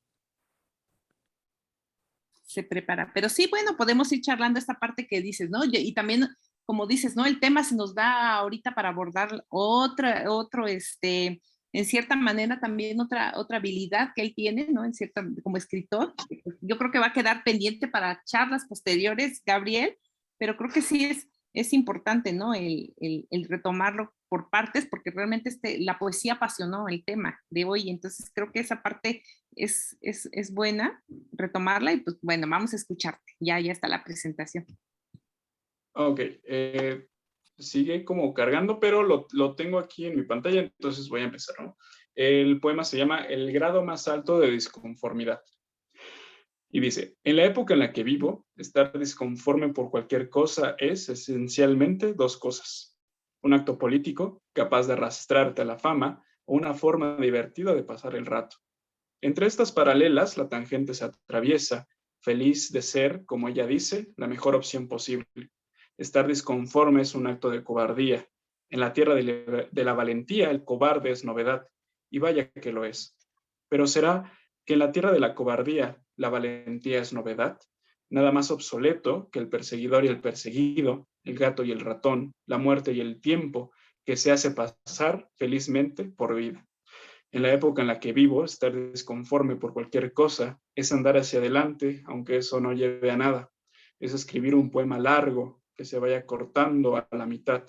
Se prepara. Pero sí, bueno, podemos ir charlando esta parte que dices, ¿no? Y también, como dices, ¿no? El tema se nos da ahorita para abordar en cierta manera también otra habilidad que él tiene, ¿no? Como escritor. Yo creo que va a quedar pendiente para charlas posteriores, Gabriel, pero creo que sí es importante, ¿no? El retomarlo por partes, porque realmente la poesía apasionó el tema de hoy, entonces creo que esa parte es buena retomarla y pues bueno, vamos a escucharte, ya está la presentación. Ok, sigue como cargando, pero lo tengo aquí en mi pantalla, entonces voy a empezar, ¿no? El poema se llama El grado más alto de disconformidad. Y dice, en la época en la que vivo, estar disconforme por cualquier cosa es esencialmente dos cosas. Un acto político capaz de arrastrarte a la fama o una forma divertida de pasar el rato. Entre estas paralelas, la tangente se atraviesa, feliz de ser, como ella dice, la mejor opción posible. Estar disconforme es un acto de cobardía. En la tierra de la valentía, el cobarde es novedad, y vaya que lo es. Pero ¿será que en la tierra de la cobardía la valentía es novedad? Nada más obsoleto que el perseguidor y el perseguido, el gato y el ratón, la muerte y el tiempo, que se hace pasar felizmente por vida. En la época en la que vivo, estar disconforme por cualquier cosa es andar hacia adelante, aunque eso no lleve a nada. Es escribir un poema largo que se vaya cortando a la mitad.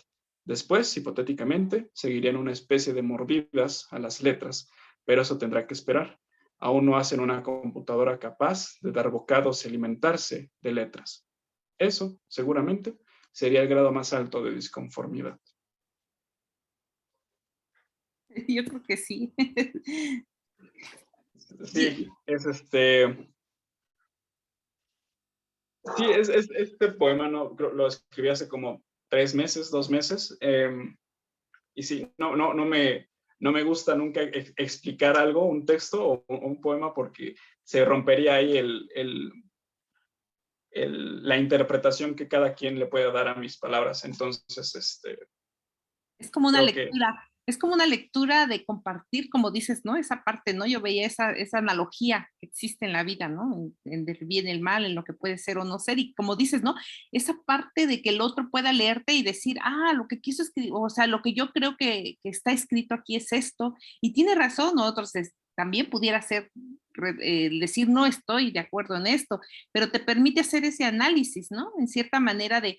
Después, hipotéticamente, seguirían una especie de mordidas a las letras, pero eso tendrá que esperar. Aún no hacen una computadora capaz de dar bocados y alimentarse de letras. Eso, seguramente, sería el grado más alto de disconformidad. Yo creo que sí. Sí, Sí, este poema lo escribí hace como 3 meses, 2 meses. Y sí, no me gusta nunca explicar algo, un texto o un poema, porque se rompería ahí la interpretación que cada quien le puede dar a mis palabras. Entonces, Es como una creo lectura, es como una lectura de compartir, como dices, ¿no? Esa parte, ¿no? Yo veía esa analogía que existe en la vida, ¿no? En el bien y el mal, en lo que puede ser o no ser, y como dices, ¿no? Esa parte de que el otro pueda leerte y decir, lo que quiso escribir, o sea, lo que yo creo que está escrito aquí es esto, y tiene razón, ¿no? Otros también pudiera ser decir no estoy de acuerdo en esto, pero te permite hacer ese análisis, ¿no? En cierta manera de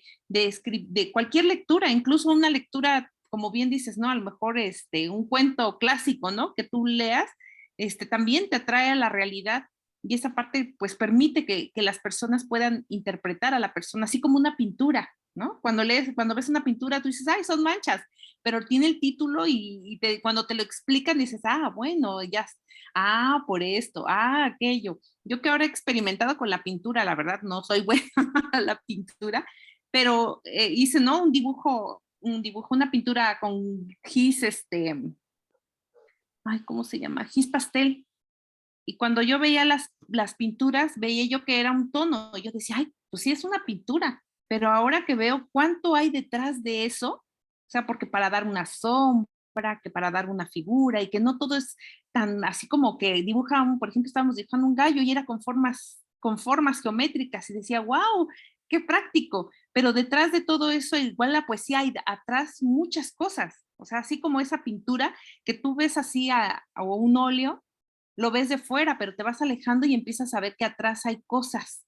cualquier lectura, incluso una lectura, como bien dices, ¿no? A lo mejor un cuento clásico, ¿no? Que tú leas, también te atrae a la realidad y esa parte pues permite que las personas puedan interpretar a la persona, así como una pintura, ¿no? Cuando ves una pintura, tú dices, ay, son manchas, pero tiene el título cuando te lo explican dices, bueno, ya, por esto, aquello. Yo que ahora he experimentado con la pintura, la verdad, no soy buena a la pintura, pero hice, ¿no? Una pintura con gis, ¿cómo se llama? Gis pastel. Y cuando yo veía las pinturas, veía yo que era un tono. Yo decía, ay, pues sí es una pintura. Pero ahora que veo cuánto hay detrás de eso, o sea, porque para dar una sombra, que para dar una figura, y que no todo es tan así como que por ejemplo, estábamos dibujando un gallo y era con formas geométricas, y decía, wow, qué práctico. Pero detrás de todo eso, igual la poesía hay atrás muchas cosas. O sea, así como esa pintura que tú ves así o un óleo, lo ves de fuera, pero te vas alejando y empiezas a ver que atrás hay cosas.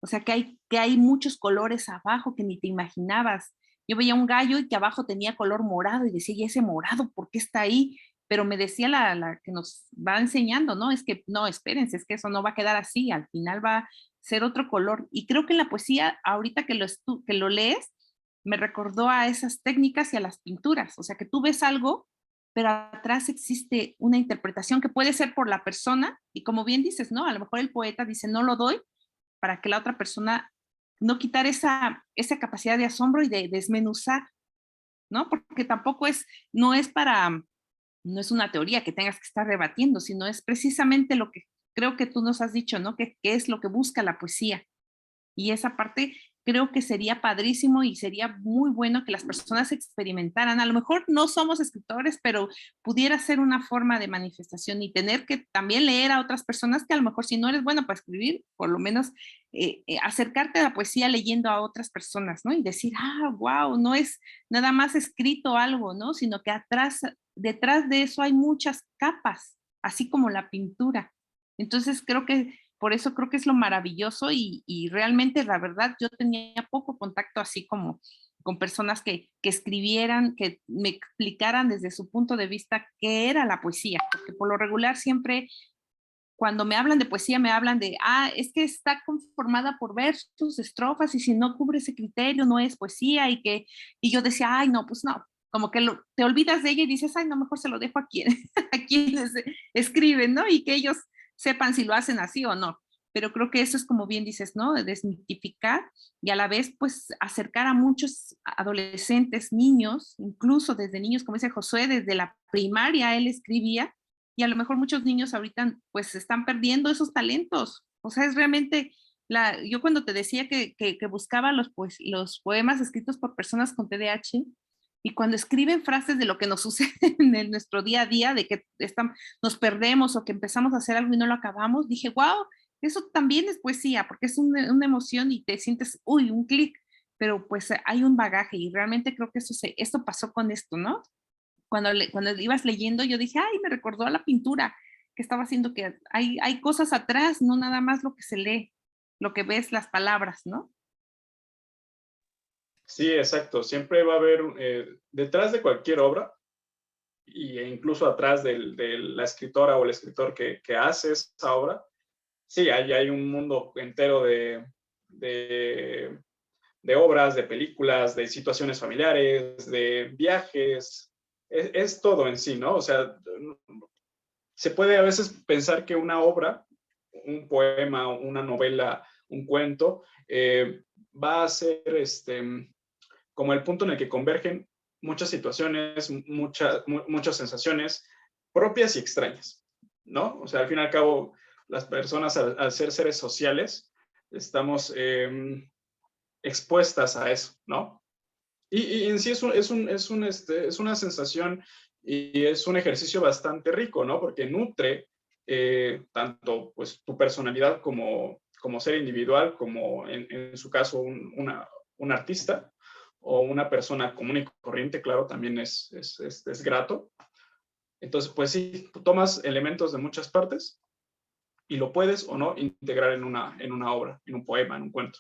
O sea, que hay muchos colores abajo que ni te imaginabas. Yo veía un gallo y que abajo tenía color morado y decía, ¿y ese morado por qué está ahí? Pero me decía la que nos va enseñando, ¿no? Es que, no, espérense, es que eso no va a quedar así, al final va a ser otro color. Y creo que en la poesía, ahorita que lo lees, me recordó a esas técnicas y a las pinturas. O sea, que tú ves algo, pero atrás existe una interpretación que puede ser por la persona, y como bien dices, ¿no? A lo mejor el poeta dice, no lo doy, para que la otra persona no quitar esa capacidad de asombro y de desmenuzar, ¿no? Porque tampoco no es una teoría que tengas que estar rebatiendo, sino es precisamente lo que creo que tú nos has dicho, ¿no? Que es lo que busca la poesía. Y esa parte creo que sería padrísimo y sería muy bueno que las personas experimentaran. A lo mejor no somos escritores, pero pudiera ser una forma de manifestación y tener que también leer a otras personas que a lo mejor si no eres bueno para escribir, por lo menos acercarte a la poesía leyendo a otras personas, ¿no? Y decir, wow, no es nada más escrito algo, ¿no? Sino que detrás de eso hay muchas capas, así como la pintura. Entonces por eso creo que es lo maravilloso y realmente la verdad yo tenía poco contacto así como con personas que escribieran, que me explicaran desde su punto de vista qué era la poesía, porque por lo regular siempre cuando me hablan de poesía me hablan de, es que está conformada por versos, estrofas, y si no cubre ese criterio no es poesía, y yo decía, ay, no, pues no, como que te olvidas de ella y dices, ay, no, mejor se lo dejo a quienes escriben, ¿no? Y que ellos sepan si lo hacen así o no. Pero creo que eso es como bien dices, ¿no? Desmitificar y a la vez, pues, acercar a muchos adolescentes, niños, incluso desde niños, como dice Josué, desde la primaria él escribía, y a lo mejor muchos niños ahorita pues están perdiendo esos talentos. O sea, es realmente, yo cuando te decía que buscaba los poemas escritos por personas con TDAH, y cuando escriben frases de lo que nos sucede en nuestro día a día, de que nos perdemos o que empezamos a hacer algo y no lo acabamos, dije, wow, eso también es poesía, porque es una emoción y te sientes, uy, un clic, pero pues hay un bagaje y realmente creo que esto pasó con esto, ¿no? Cuando ibas leyendo, yo dije, ay, me recordó a la pintura que estaba haciendo, que hay cosas atrás, no nada más lo que se lee, lo que ves, las palabras, ¿no? Sí, exacto. Siempre va a haber detrás de cualquier obra, e incluso atrás de la escritora o el escritor que hace esa obra, sí, hay un mundo entero de obras, de películas, de situaciones familiares, de viajes, es todo en sí, ¿no? O sea, se puede a veces pensar que una obra, un poema, una novela, un cuento, va a ser como el punto en el que convergen muchas situaciones, muchas sensaciones propias y extrañas, ¿no? O sea, al fin y al cabo, las personas al ser seres sociales, estamos expuestas a eso, ¿no? Y en sí es una sensación y es un ejercicio bastante rico, ¿no? Porque nutre tanto pues, tu personalidad como ser individual, como en su caso un artista o una persona común y corriente, claro, también es grato. Entonces, pues sí, tomas elementos de muchas partes y lo puedes o no integrar en una obra, en un poema, en un cuento.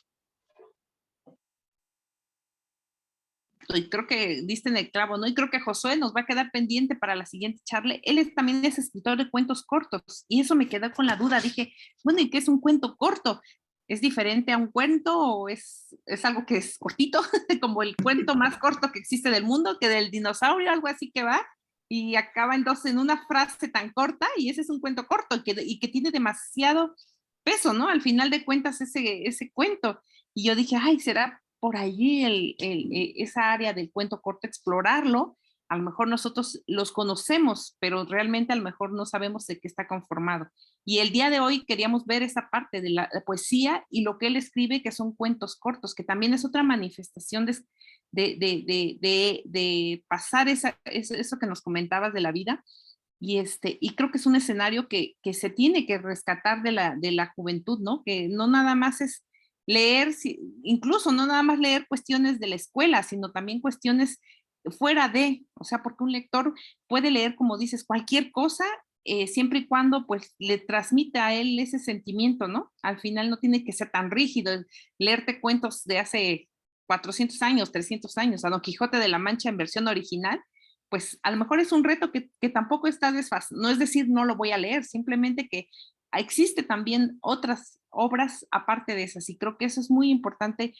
Y creo que diste en el clavo, ¿no? Y creo que Josué nos va a quedar pendiente para la siguiente charla. También es escritor de cuentos cortos y eso me quedó con la duda. Dije, bueno, ¿y qué es un cuento corto? ¿Es diferente a un cuento o es algo que es cortito, como el cuento más corto que existe del mundo, que del dinosaurio, algo así que va y acaba entonces en una frase tan corta y ese es un cuento corto y que tiene demasiado peso, ¿no? Al final de cuentas ese cuento. Y yo dije, ay, ¿será por allí esa área del cuento corto explorarlo? A lo mejor nosotros los conocemos, pero realmente a lo mejor no sabemos de qué está conformado. Y el día de hoy queríamos ver esa parte de la poesía y lo que él escribe, que son cuentos cortos, que también es otra manifestación de pasar eso que nos comentabas de la vida. Y creo que es un escenario que se tiene que rescatar de la juventud, ¿no? Que no nada más es leer, incluso no nada más leer cuestiones de la escuela, sino también cuestiones fuera de, o sea, porque un lector puede leer, como dices, cualquier cosa, siempre y cuando pues le transmita a él ese sentimiento, ¿no? Al final no tiene que ser tan rígido, leerte cuentos de hace 400 años, 300 años, a Don Quijote de la Mancha en versión original, pues a lo mejor es un reto que tampoco está desfasado, no es decir no lo voy a leer, simplemente que existe también otras obras aparte de esas y creo que eso es muy importante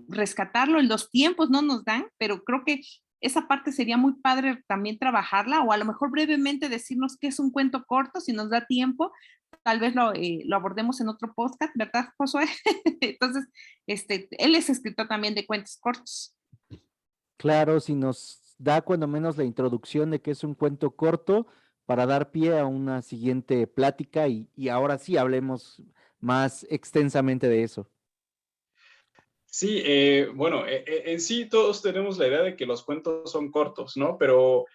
rescatarlo, los tiempos no nos dan, pero creo que esa parte sería muy padre también trabajarla o a lo mejor brevemente decirnos qué es un cuento corto, si nos da tiempo, tal vez lo abordemos en otro podcast, ¿verdad, Josué? Entonces, él es escritor también de cuentos cortos. Claro, si nos da cuando menos la introducción de qué es un cuento corto para dar pie a una siguiente plática y ahora sí hablemos más extensamente de eso. Sí, bueno, en sí todos tenemos la idea de que los cuentos son cortos, ¿no? Pero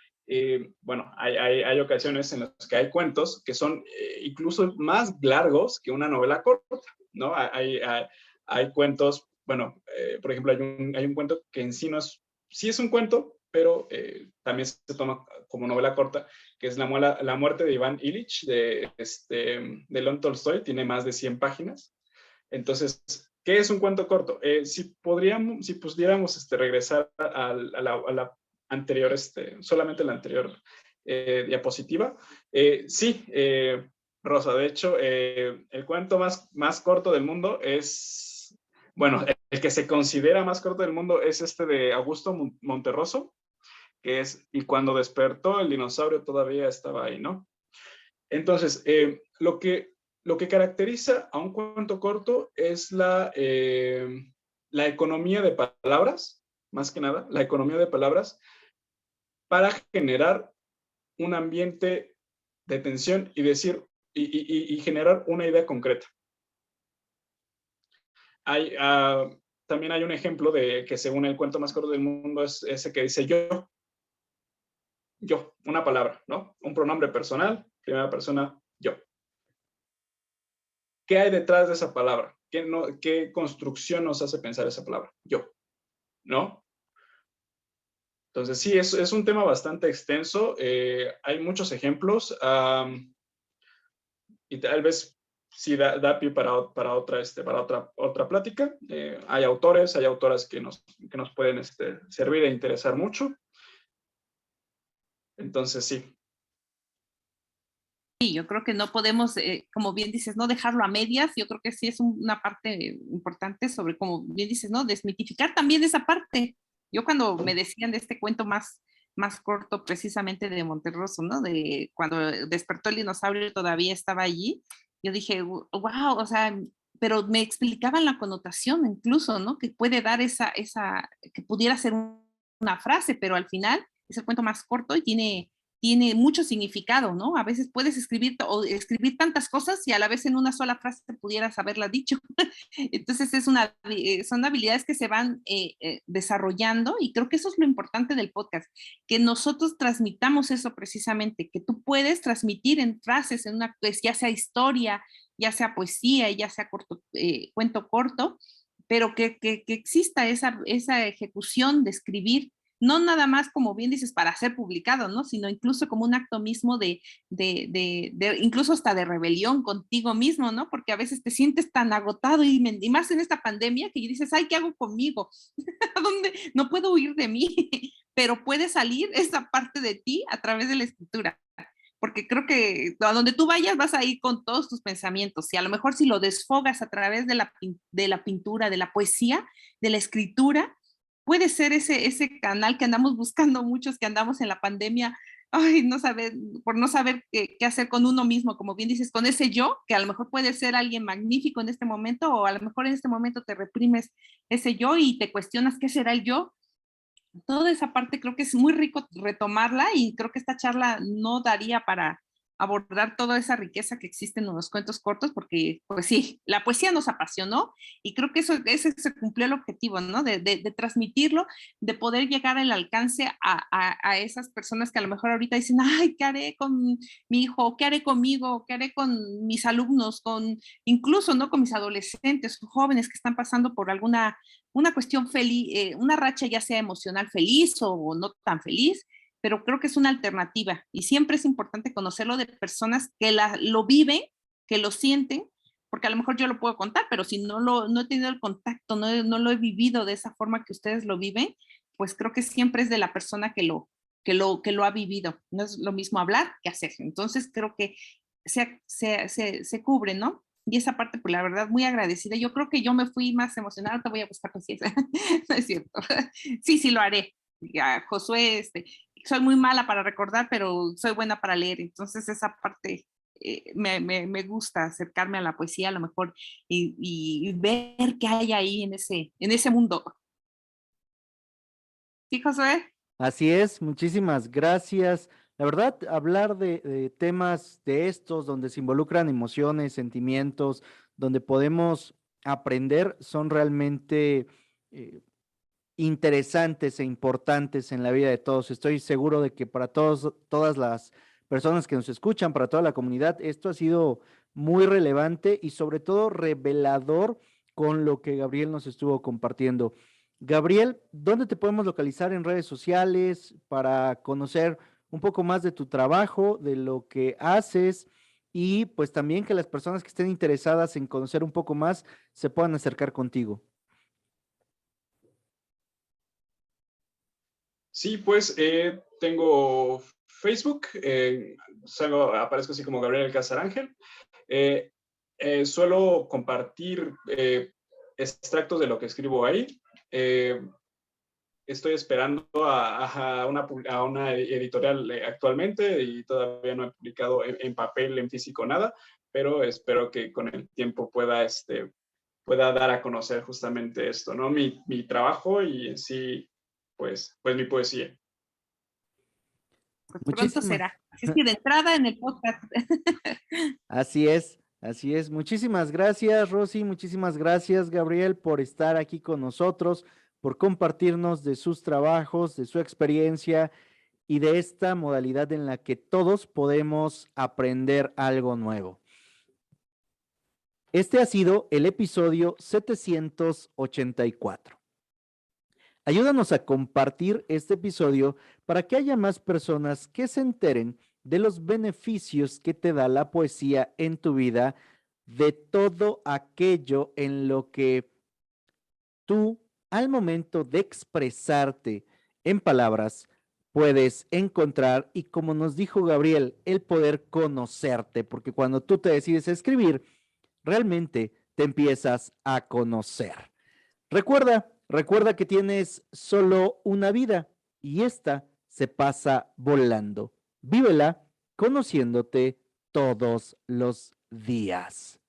bueno, hay ocasiones en las que hay cuentos que son incluso más largos que una novela corta, ¿no? Hay cuentos, bueno, por ejemplo, hay un cuento que en sí no es, sí es un cuento, pero también se toma como novela corta, que es La muerte de Iván Ilich, de León Tolstoy, tiene más de 100 páginas. Entonces, ¿qué es un cuento corto? Si pudiéramos regresar a la anterior, solamente la anterior diapositiva. Sí, Rosa, de hecho, el cuento más corto del mundo es, bueno, el que se considera más corto del mundo es de Augusto Monterroso, que es Y cuando despertó el dinosaurio todavía estaba ahí, ¿no? Entonces, lo que caracteriza a un cuento corto es la economía de palabras, más que nada, la economía de palabras, para generar un ambiente de tensión y decir, y generar una idea concreta. También hay un ejemplo de que según el cuento más corto del mundo es ese que dice yo, una palabra, ¿no? Un pronombre personal, primera persona, yo. ¿Qué hay detrás de esa palabra? ¿Qué construcción nos hace pensar esa palabra? Yo, ¿no? Entonces, sí, es un tema bastante extenso. Hay muchos ejemplos y tal vez sí da pie para otra plática. Hay autores, hay autoras que nos pueden servir e interesar mucho. Entonces, sí. Sí, yo creo que no podemos, como bien dices, no dejarlo a medias. Yo creo que sí es una parte importante sobre, como bien dices, ¿no? Desmitificar también esa parte. Yo cuando me decían de este cuento más corto, precisamente de Monterroso, ¿no? De cuando despertó el dinosaurio todavía estaba allí, yo dije, wow, o sea, pero me explicaban la connotación incluso, ¿no? Que puede dar que pudiera ser una frase, pero al final es el cuento más corto y tiene mucho significado, ¿no? A veces puedes escribir tantas cosas y a la vez en una sola frase pudieras haberla dicho. Entonces son habilidades que se van desarrollando y creo que eso es lo importante del podcast, que nosotros transmitamos eso precisamente, que tú puedes transmitir en frases, pues, ya sea historia, ya sea poesía, ya sea cuento corto, pero que exista esa ejecución de escribir no nada más, como bien dices, para ser publicado, ¿no? Sino incluso como un acto mismo incluso hasta de rebelión contigo mismo, ¿no? Porque a veces te sientes tan agotado y más en esta pandemia que dices, ay, ¿qué hago conmigo? ¿A dónde? No puedo huir de mí, pero puede salir esa parte de ti a través de la escritura. porque creo que a donde tú vayas vas a ir con todos tus pensamientos y a lo mejor si lo desfogas a través de la pintura, de la poesía, de la escritura, puede ser ese canal que andamos buscando muchos que andamos en la pandemia, ay, no saber, por no saber qué hacer con uno mismo, como bien dices, con ese yo, que a lo mejor puede ser alguien magnífico en este momento, o a lo mejor en este momento te reprimes ese yo y te cuestionas qué será el yo. Toda esa parte creo que es muy rico retomarla y creo que esta charla no daría para abordar toda esa riqueza que existe en los cuentos cortos, porque pues sí, la poesía nos apasionó y creo que ese se cumplió el objetivo, ¿no? De transmitirlo, de poder llegar al alcance a esas personas que a lo mejor ahorita dicen, ay, ¿qué haré con mi hijo? ¿Qué haré conmigo? ¿Qué haré con mis alumnos? Incluso, ¿no? Con mis adolescentes, jóvenes que están pasando por alguna una cuestión feliz, una racha ya sea emocional feliz o no tan feliz, pero creo que es una alternativa y siempre es importante conocerlo de personas que lo viven, que lo sienten, porque a lo mejor yo lo puedo contar, pero si no he tenido el contacto, no lo he vivido de esa forma que ustedes lo viven, pues creo que siempre es de la persona que lo ha vivido. No es lo mismo hablar que hacer. Entonces creo que se cubre, ¿no? Y esa parte, pues la verdad, muy agradecida. Yo creo que yo me fui más emocionada, te voy a buscar paciencia. No es cierto. Sí, sí lo haré. Ya, Josué, soy muy mala para recordar, pero soy buena para leer. Entonces esa parte me gusta acercarme a la poesía a lo mejor y ver qué hay ahí en ese mundo. ¿Sí, Josué? Así es, muchísimas gracias. La verdad, hablar de temas de estos, donde se involucran emociones, sentimientos, donde podemos aprender, son realmente eh, interesantes e importantes en la vida de todos. Estoy seguro de que para todas las personas que nos escuchan, para toda la comunidad, esto ha sido muy relevante y sobre todo revelador con lo que Gabriel nos estuvo compartiendo. Gabriel, ¿dónde te podemos localizar en redes sociales para conocer un poco más de tu trabajo, de lo que haces y pues también que las personas que estén interesadas en conocer un poco más se puedan acercar contigo? Sí, pues tengo Facebook, aparezco así como Gabriel Alcázar Ángel. Eh, Suelo compartir extractos de lo que escribo ahí. Eh, Estoy esperando a una editorial actualmente y todavía no he publicado en papel, en físico, nada, pero espero que con el tiempo pueda dar a conocer justamente esto, ¿no? Mi trabajo y en sí, pues mi poesía. Pues pronto Muchísimas. será. Así es que de entrada en el podcast. Así es, así es. Muchísimas gracias, Rosy. Muchísimas gracias, Gabriel, por estar aquí con nosotros, por compartirnos de sus trabajos, de su experiencia y de esta modalidad en la que todos podemos aprender algo nuevo. Este ha sido el episodio 784. Ayúdanos a compartir este episodio para que haya más personas que se enteren de los beneficios que te da la poesía en tu vida, de todo aquello en lo que tú, al momento de expresarte en palabras, puedes encontrar y como nos dijo Gabriel, el poder conocerte, porque cuando tú te decides a escribir, realmente te empiezas a conocer. Recuerda que tienes solo una vida y esta se pasa volando. Vívela conociéndote todos los días.